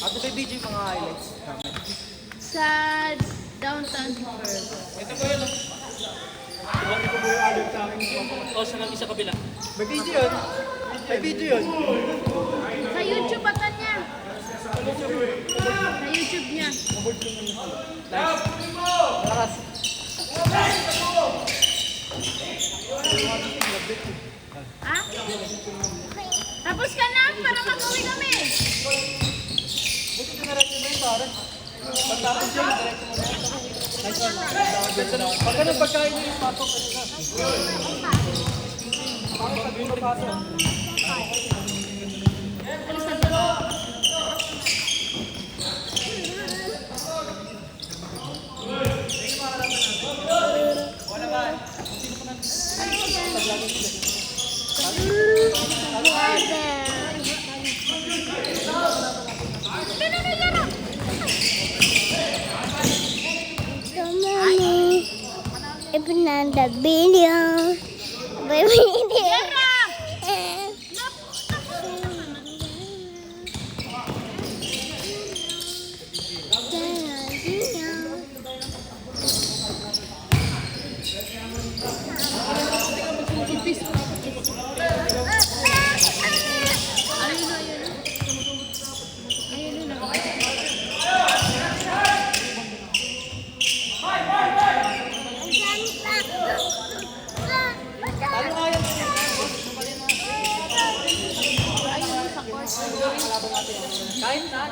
Ate may video yung mga highlights. Sa downtown first. Ito po yun. Hindi ko po yung alert sa akin. O, sa kami sa kabila. May video yun. May video yun. Sa YouTube ata niya. Sa YouTube niya. Lakas. Ha? Tapos ka na para mag-uwi kami. Buti ka na-record mo yun, pare. Pagtapos yun, direct mo na. Nice one. Pag ganun pagkain nyo yung pasok, ano na? Bakit pag yun pasok? Open the video. Video. Kain na.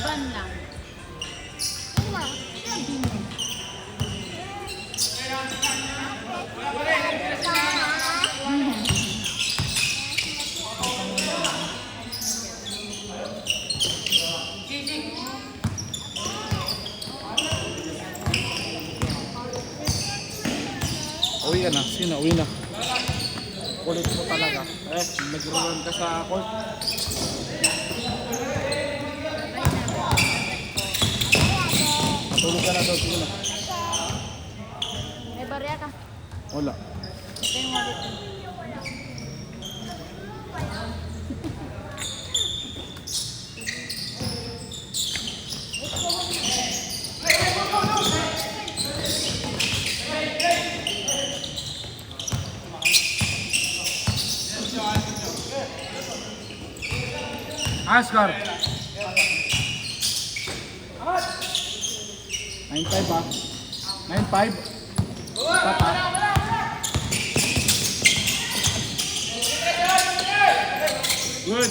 Ban lang. Uwi ka na. Sino? Uwi na. Kulit mo talaga. Nag-run ka sa court. Tulog ka na daw. Sige na. May barya ka. Wala. Ito yung wallet mo. Oscar. 9-5 ba? 9-5? Papa. Good.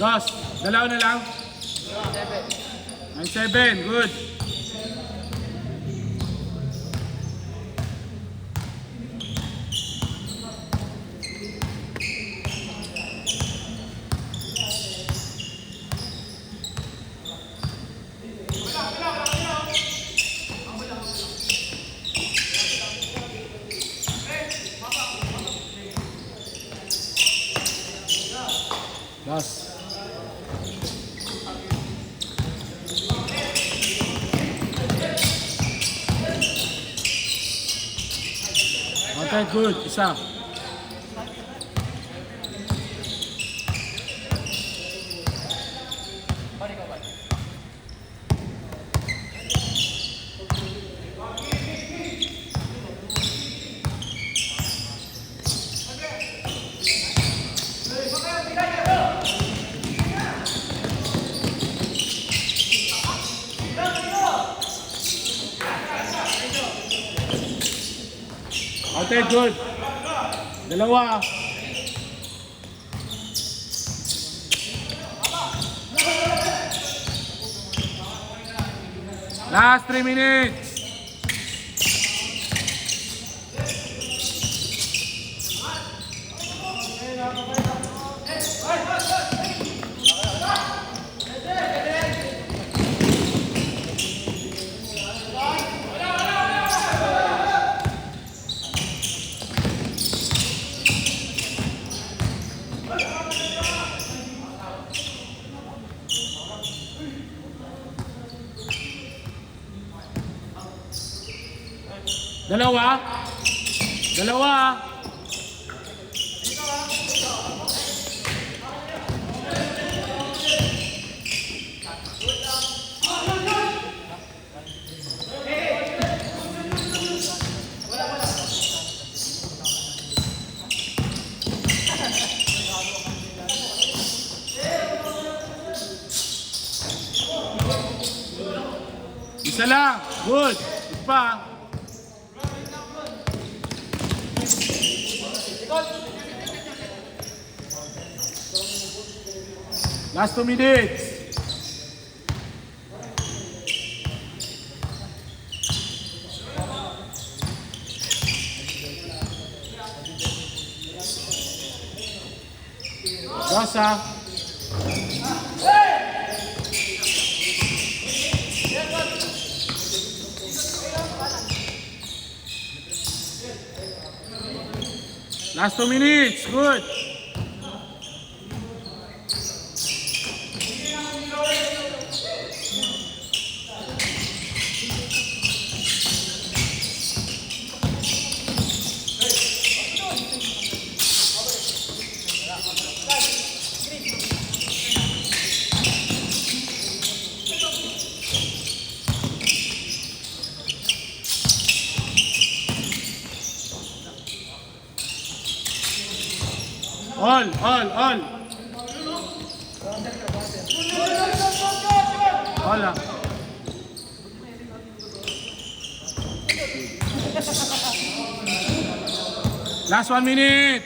Dos. Dalaw na lang. 9-7. Good. Dos. Okay, good. Isa. Okay, good. Dalawa. Last 3 minutes. Dalawa. Dalawa. Isa lang. Good. Pa. Last 2 minutes. Rosa. Last 2 minutes. Good. All. All lang. Last 1 minute.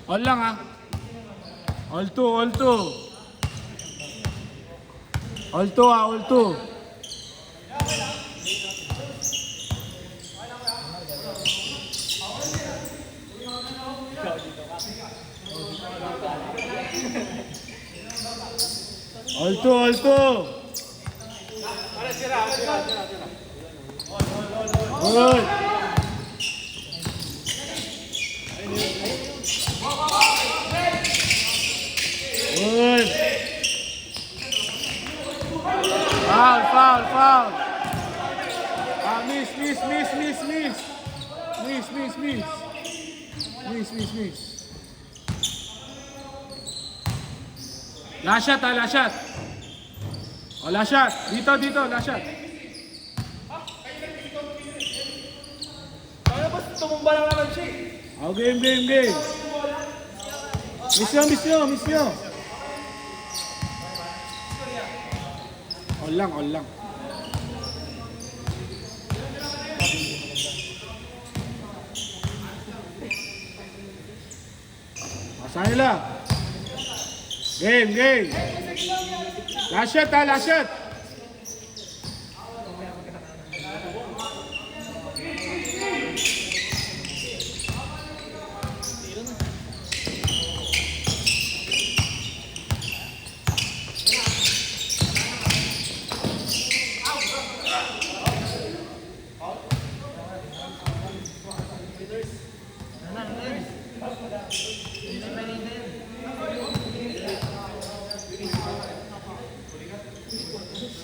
All lang ah. All two. All two ah, all two. All two, all two. Good. Good. Foul, foul, foul. Ah, miss. Miss. Last shot, last shot. Oh, last shot. Dito, last shot. Kaya ba tumumba lang naman siya eh. Oh, game. Miss nyo. All lang. Asa nila? Game. Last shot.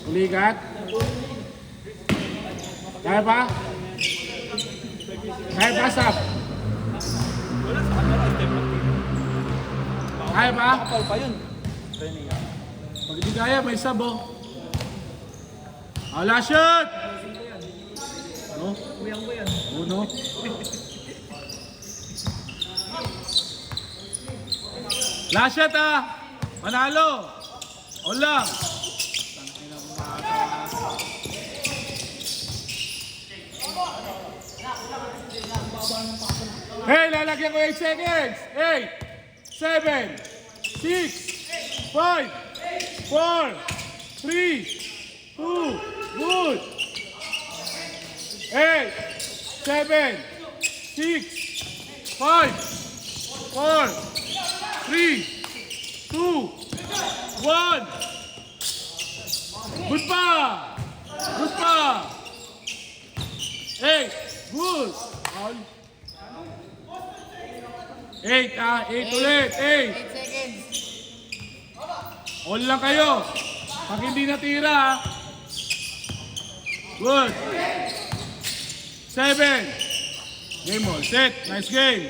Uligat. Kaya pa, Sab? Kaya pa? Kapal pa yun. Pag hindi kaya, may sab oh. Last shot! No? Uno. Last shot ah! Manalo! All lang! Hey, lalagyan ko 8 seconds. 8, 7, 6, 5, 4, 3, 2, good. 8, 7, 6, 5, 4, 3, 2, 1. Good pa! 8, good. 8 ulit. 8 seconds. All lang kayo. Pag hindi natira, good. 7. Game all. Set. Nice game.